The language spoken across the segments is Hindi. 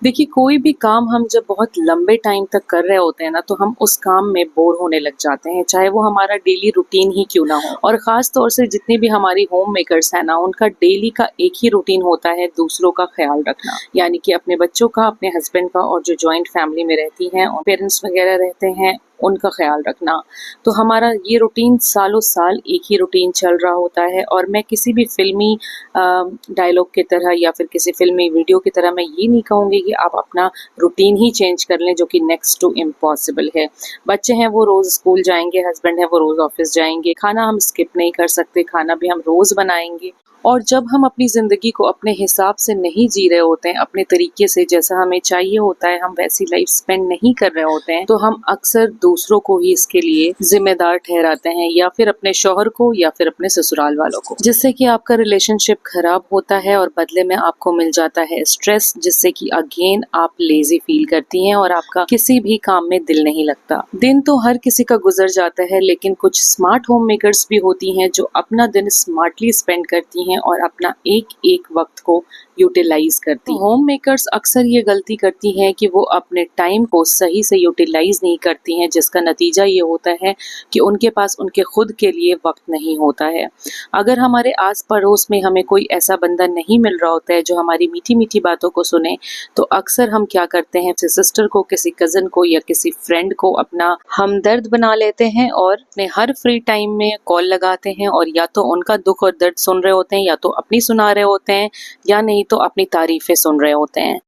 देखिए, कोई भी काम हम जब बहुत लंबे टाइम तक कर रहे होते हैं ना, तो हम उस काम में बोर होने लग जाते हैं, चाहे वो हमारा डेली रूटीन ही क्यों ना हो। और ख़ास तौर से जितनी भी हमारी होम मेकर्स हैं ना, उनका डेली का एक ही रूटीन होता है दूसरों का ख़्याल रखना। यानी कि अपने बच्चों का, अपने हस्बैंड का और जो जॉइंट फैमिली में रहती हैं और पेरेंट्स वगैरह रहते हैं, उनका ख़्याल रखना। तो हमारा ये रूटीन सालों साल एक ही रूटीन चल रहा होता है और मैं किसी भी फ़िल्मी डायलॉग की तरह या फिर किसी फ़िल्मी वीडियो की तरह मैं ये नहीं कहूँगी कि आप अपना रूटीन ही चेंज कर लें, जो कि नेक्स्ट टू इम्पॉसिबल है। बच्चे हैं वो रोज़ स्कूल जाएँगे, हस्बैंड है वो रोज़ ऑफ़िस जाएँगे, खाना हम स्किप नहीं कर सकते, खाना भी हम रोज़ बनाएँगे। और जब हम अपनी ज़िंदगी को अपने हिसाब से नहीं जी रहे होते हैं, अपने तरीके से जैसा हमें चाहिए होता है, हम वैसी लाइफ स्पेंड नहीं कर रहे होते हैं, तो हम अक्सर दूसरों को ही इसके लिए ज़िम्मेदार ठहराते हैं, या फिर अपने शौहर को या फिर अपने ससुराल वालों को, जिससे कि आपका रिलेशनशिप खराब होता है और बदले में आपको मिल जाता है स्ट्रेस, जिससे कि अगेन आप लेजी फील करती हैं और आपका किसी भी काम में दिल नहीं लगता। दिन तो हर किसी का गुजर जाता है, लेकिन कुछ स्मार्ट होम मेकर्स भी होती हैं जो अपना दिन स्मार्टली स्पेंड करती हैं और अपना एक एक वक्त को यूटिलाइज करती हैं। होम मेकर्स अक्सर ये गलती करती हैं कि वो अपने टाइम को सही से यूटिलाइज नहीं करती हैं, जिसका नतीजा ये होता है कि उनके पास उनके खुद के लिए वक्त नहीं होता है। अगर हमारे आस पड़ोस में हमें कोई ऐसा बंदा नहीं मिल रहा होता है जो हमारी मीठी मीठी बातों को सुने, तो अक्सर हम क्या करते हैं, किसी सिस्टर को, किसी कज़न को या किसी फ्रेंड को अपना हमदर्द बना लेते हैं और अपने हर फ्री टाइम में कॉल लगाते हैं और या तो उनका दुख और दर्द सुन रहे होते हैं, या तो अपनी सुना रहे होते हैं, या नहीं तो अपनी तारीफें सुन रहे होते हैं।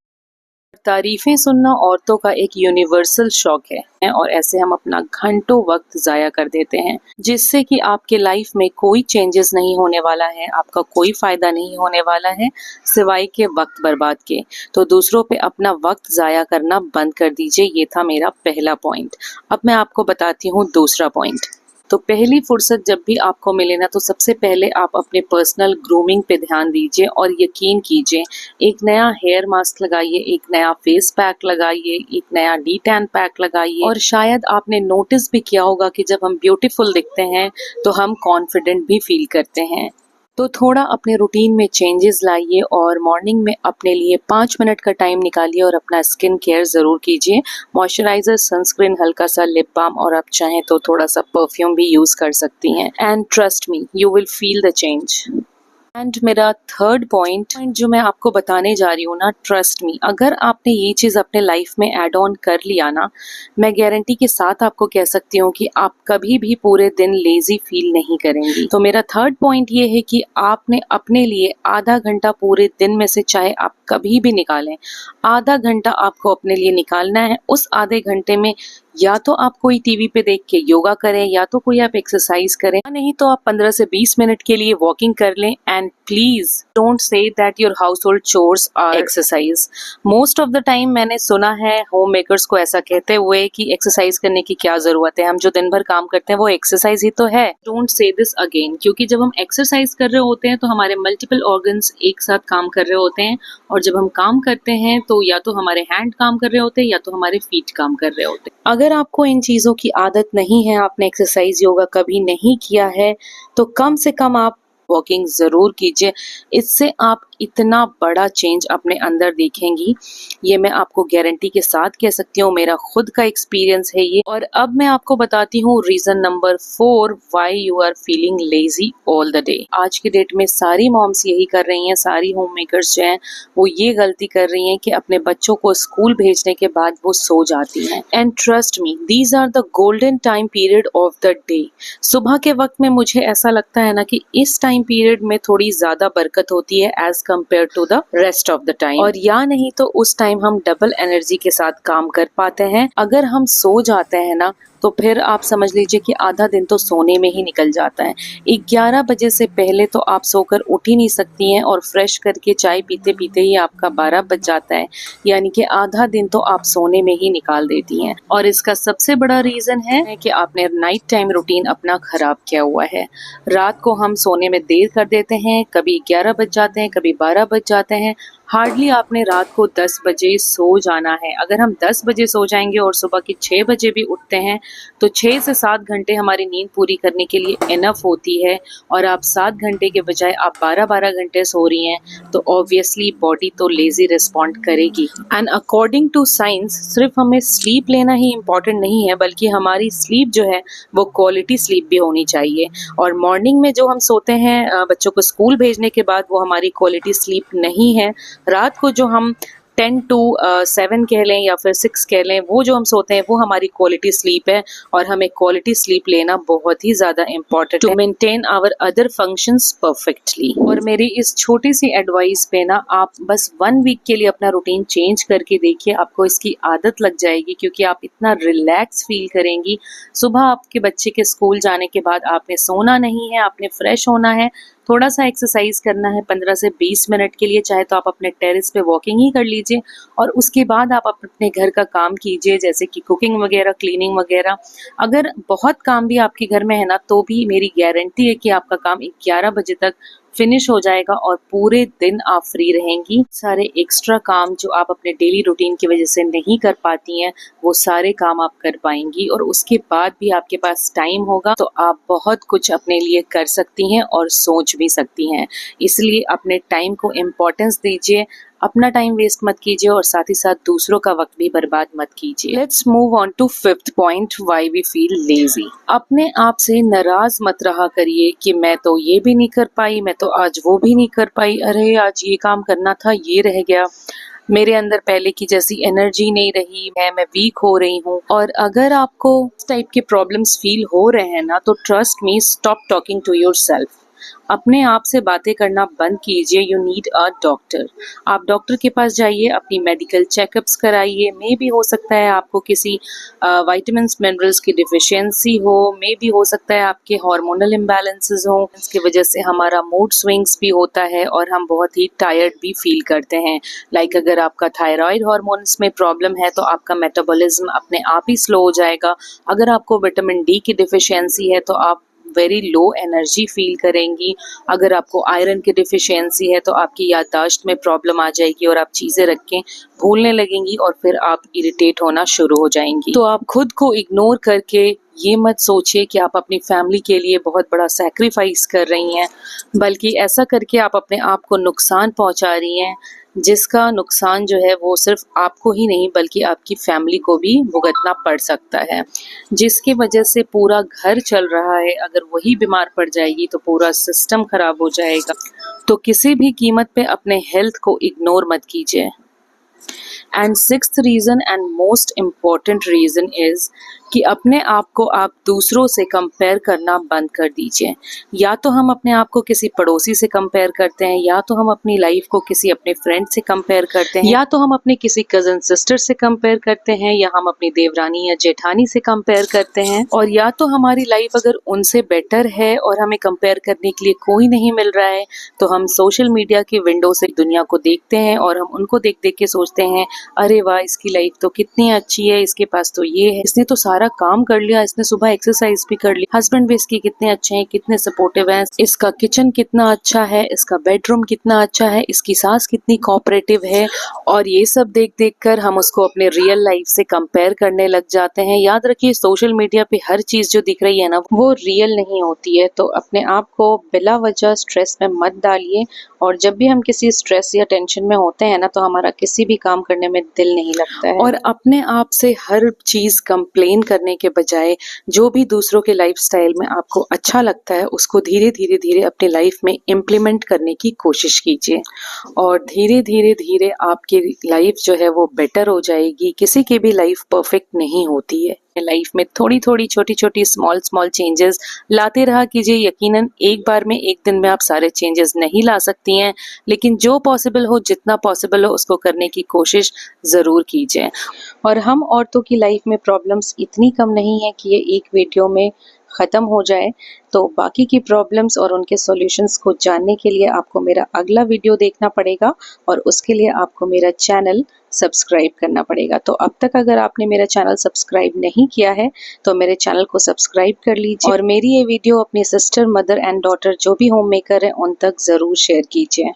तारीफें सुनना औरतों का एक यूनिवर्सल शौक है और ऐसे हम अपना घंटों वक्त ज़ाया कर देते हैं, जिससे कि आपके लाइफ में कोई चेंजेस नहीं होने वाला है, आपका कोई फ़ायदा नहीं होने वाला है सिवाय के वक्त बर्बाद के। तो दूसरों पे अपना वक्त ज़ाया करना बंद कर दीजिए। ये था मेरा पहला पॉइंट। अब मैं आपको बताती हूँ दूसरा पॉइंट। तो पहली फुर्सत जब भी आपको मिले ना, तो सबसे पहले आप अपने पर्सनल ग्रूमिंग पे ध्यान दीजिए और यकीन कीजिए, एक नया हेयर मास्क लगाइए, एक नया फेस पैक लगाइए, एक नया डी टैन पैक लगाइए। और शायद आपने नोटिस भी किया होगा कि जब हम ब्यूटीफुल दिखते हैं तो हम कॉन्फिडेंट भी फील करते हैं। तो थोड़ा अपने रूटीन में चेंजेस लाइए और मॉर्निंग में अपने लिए 5 मिनट का टाइम निकालिए और अपना स्किन केयर ज़रूर कीजिए। मॉइस्चराइज़र, सनस्क्रीन, हल्का सा लिप बाम और आप चाहें तो थोड़ा सा परफ्यूम भी यूज़ कर सकती हैं। And trust me, you will feel the change. And मेरा थर्ड पॉइंट जो मैं आपको बताने जा रही हूँ ना, ट्रस्ट मी, अगर आपने ये चीज़ अपने लाइफ में ऐड ऑन कर लिया ना, मैं गारंटी के साथ आपको कह सकती हूँ कि आप कभी भी पूरे दिन लेजी फील नहीं करेंगी। तो मेरा थर्ड पॉइंट ये है कि आपने अपने लिए आधा घंटा पूरे दिन में से, चाहे आप कभी भी निकालें, आधा घंटा आपको अपने लिए निकालना है। उस आधे घंटे में या तो आप कोई टीवी पे देख के योगा करें, या तो कोई आप एक्सरसाइज करें, नहीं तो आप 15 से 20 मिनट के लिए वॉकिंग कर लें। And please don't say that your household chores are exercise. Most of the time मैंने सुना है होम मेकर्स को ऐसा कहते हुए कि एक्सरसाइज करने की क्या जरूरत है, हम जो दिन भर काम करते हैं वो एक्सरसाइज ही तो है। डोंट से दिस अगेन, क्योंकि जब हम एक्सरसाइज कर रहे होते हैं तो हमारे मल्टीपल ऑर्गन्स एक साथ काम कर रहे होते हैं, और जब हम काम करते हैं तो या तो हमारे हैंड काम कर रहे होते हैं या तो हमारे फीट काम कर रहे होते हैं। अगर आपको इन चीज़ों की आदत नहीं है, आपने एक्सरसाइज योगा कभी नहीं किया है, तो कम से कम आप वॉकिंग ज़रूर कीजिए। इससे आप इतना बड़ा चेंज अपने अंदर देखेंगी, ये मैं आपको गारंटी के साथ कह सकती हूँ, मेरा खुद का एक्सपीरियंस है ये। और अब मैं आपको बताती हूँ reason number 4 why you are feeling lazy all the day. आज की डेट में सारी मॉम्स यही कर रही हैं, सारी होम मेकर्स जो हैं वो ये गलती कर रही हैं कि अपने बच्चों को स्कूल भेजने के बाद वो सो जाती हैं। And trust me, these are the golden time period of the day. सुबह के वक्त में मुझे ऐसा लगता है ना कि इस टाइम पीरियड में थोड़ी ज़्यादा बरकत होती है as compare to the rest of the time, और या नहीं तो उस टाइम हम डबल एनर्जी के साथ काम कर पाते हैं। अगर हम सो जाते हैं ना, तो फिर आप समझ लीजिए कि आधा दिन तो सोने में ही निकल जाता है। 11 बजे से पहले तो आप सोकर उठ ही नहीं सकती हैं, और फ्रेश करके चाय पीते पीते ही आपका 12 बज जाता है, यानी कि आधा दिन तो आप सोने में ही निकाल देती हैं। और इसका सबसे बड़ा रीज़न है कि आपने नाइट टाइम रूटीन अपना ख़राब किया हुआ है। रात को हम सोने में देर कर देते हैं, कभी 11 बज जाते हैं, कभी 12 बज जाते हैं। हार्डली आपने रात को 10 बजे सो जाना है। अगर हम 10 बजे सो जाएंगे और सुबह के 6 बजे भी उठते हैं तो 6 से 7 घंटे हमारी नींद पूरी करने के लिए इनफ होती है, और आप 7 घंटे के बजाय आप 12-12 घंटे सो रही हैं तो ऑब्वियसली बॉडी तो लेजी रिस्पॉन्ड करेगी। एंड अकॉर्डिंग टू साइंस सिर्फ हमें स्लीप लेना ही इम्पॉर्टेंट नहीं है, बल्कि हमारी स्लीप जो है वो क्वालिटी स्लीप भी होनी चाहिए। और मॉर्निंग में जो हम सोते हैं बच्चों को स्कूल भेजने के बाद, वो हमारी क्वालिटी स्लीप नहीं है। रात को जो हम 10 to 7 कह लें या फिर 6 कह लें, वो जो हम सोते हैं वो हमारी क्वालिटी स्लीप है, और हमें क्वालिटी स्लीप लेना बहुत ही ज़्यादा इम्पॉर्टेंट है to maintain our other functions perfectly. और मेरी इस छोटी सी एडवाइस पे ना आप बस 1 वीक के लिए अपना रूटीन चेंज करके देखिए, आपको इसकी आदत लग जाएगी, क्योंकि आप इतना रिलैक्स फील करेंगी। सुबह आपके बच्चे के स्कूल जाने के बाद आपने सोना नहीं है, आपने फ्रेश होना है, थोड़ा सा एक्सरसाइज करना है 15 से 20 मिनट के लिए, चाहे तो आप अपने टेरेस पे वॉकिंग ही कर लीजिए, और उसके बाद आप अपने घर का काम कीजिए, जैसे कि कुकिंग वगैरह, क्लीनिंग वगैरह। अगर बहुत काम भी आपके घर में है ना, तो भी मेरी गारंटी है कि आपका काम 11 बजे तक फिनिश हो जाएगा और पूरे दिन आप फ्री रहेंगी। सारे एक्स्ट्रा काम जो आप अपने डेली रूटीन की वजह से नहीं कर पाती हैं, वो सारे काम आप कर पाएंगी, और उसके बाद भी आपके पास टाइम होगा तो आप बहुत कुछ अपने लिए कर सकती हैं और सोच भी सकती हैं। इसलिए अपने टाइम को इम्पोर्टेंस दीजिए, अपना टाइम वेस्ट मत कीजिए, और साथ ही साथ दूसरों का वक्त भी बर्बाद मत कीजिए। Let's move on to 5th point, why we feel lazy. अपने आप से नाराज मत रहा करिए कि मैं तो ये भी नहीं कर पाई, मैं तो आज वो भी नहीं कर पाई, अरे आज ये काम करना था ये रह गया, मेरे अंदर पहले की जैसी एनर्जी नहीं रही, मैं वीक हो रही हूँ। और अगर आपको इस टाइप के प्रॉब्लम्स फील हो रहे हैं ना, तो trust me, stop talking to yourself. अपने आप से बातें करना बंद कीजिए। You need a doctor. आप डॉक्टर के पास जाइए, अपनी मेडिकल चेकअप्स कराइए। मे भी हो सकता है आपको किसी विटामिन्स मिनरल्स की डिफिशियंसी हो, मे भी हो सकता है आपके हार्मोनल इम्बैलेंसेस हो, इसकी वजह से हमारा मूड स्विंग्स भी होता है और हम बहुत ही टायर्ड भी फील करते हैं। लाइक अगर आपका थायराइड हार्मोन्स में प्रॉब्लम है तो आपका मेटाबॉलिज्म अपने आप ही स्लो हो जाएगा। अगर आपको विटामिन डी की डिफिशियंसी है तो आप वेरी लो एनर्जी फील करेंगी। अगर आपको आयरन की डिफिशियंसी है तो आपकी याददाश्त में प्रॉब्लम आ जाएगी और आप चीज़ें रख के भूलने लगेंगी, और फिर आप इरिटेट होना शुरू हो जाएंगी। तो आप खुद को इग्नोर करके ये मत सोचिए कि आप अपनी फैमिली के लिए बहुत बड़ा सैक्रिफाइस कर रही हैं, बल्कि ऐसा करके आप अपने आप को नुकसान पहुंचा रही हैं, जिसका नुकसान जो है वो सिर्फ आपको ही नहीं बल्कि आपकी फैमिली को भी भुगतना पड़ सकता है, जिसकी वजह से पूरा घर चल रहा है। अगर वही बीमार पड़ जाएगी तो पूरा सिस्टम खराब हो जाएगा। तो किसी भी कीमत पे अपने हेल्थ को इग्नोर मत कीजिए। And 6th reason and most important reason is कि अपने आप को आप दूसरों से कंपेयर करना बंद कर दीजिए। या तो हम अपने आप को किसी पड़ोसी से कंपेयर करते हैं, या तो हम अपनी लाइफ को किसी अपने फ्रेंड से कंपेयर करते हैं, या तो हम अपने किसी कज़न सिस्टर से कंपेयर करते हैं, या हम अपनी देवरानी या जेठानी से कंपेयर करते हैं। और या तो हमारी लाइफ अगर उनसे बेटर है और हमें कंपेयर करने के लिए कोई नहीं मिल रहा है, तो हम सोशल मीडिया की विंडो से दुनिया को देखते हैं और हम उनको देख देख के सोचते हैं, अरे वाह इसकी लाइफ तो कितनी अच्छी है, इसके पास तो ये है, इसने तो सारा काम कर लिया, इसने सुबह एक्सरसाइज भी कर ली, हस्बैंड भी इसके कितने अच्छे हैं, कितने सपोर्टिव हैं, इसका किचन कितना अच्छा है, इसका बेडरूम कितना अच्छा है, इसकी सास कितनी कोऑपरेटिव है। और ये सब देख देख कर हम उसको अपने रियल लाइफ से कंपेयर करने लग जाते हैं। याद रखिए, सोशल मीडिया पे हर चीज जो दिख रही है ना, वो रियल नहीं होती है। तो अपने आप को बिला वजह स्ट्रेस में मत डालिए, और जब भी हम किसी स्ट्रेस या टेंशन में होते हैं ना, तो हमारा किसी भी काम करने में दिल नहीं लगता है। और अपने आप से हर चीज कंप्लेन करने के बजाय जो भी दूसरों के लाइफस्टाइल में आपको अच्छा लगता है उसको धीरे धीरे धीरे अपनी लाइफ में इम्प्लीमेंट करने की कोशिश कीजिए, और धीरे धीरे धीरे आपकी लाइफ जो है वो बेटर हो जाएगी। किसी की भी लाइफ परफेक्ट नहीं होती है। लाइफ में थोड़ी थोड़ी छोटी छोटी स्मॉल चेंजेस लाते रहा कीजिए। यकीनन एक बार में, एक दिन में आप सारे चेंजेस नहीं ला सकती हैं, लेकिन जो पॉसिबल हो, जितना पॉसिबल हो उसको करने की कोशिश ज़रूर कीजिए। और हम औरतों की लाइफ में प्रॉब्लम्स इतनी कम नहीं है कि ये एक वीडियो में ख़त्म हो जाए। तो बाकी की प्रॉब्लम्स और उनके सॉल्यूशंस को जानने के लिए आपको मेरा अगला वीडियो देखना पड़ेगा, और उसके लिए आपको मेरा चैनल सब्सक्राइब करना पड़ेगा। तो अब तक अगर आपने मेरा चैनल सब्सक्राइब नहीं किया है तो मेरे चैनल को सब्सक्राइब कर लीजिए, और मेरी ये वीडियो अपनी सिस्टर, मदर एंड डॉटर जो भी होम मेकर है उन तक ज़रूर शेयर कीजिए।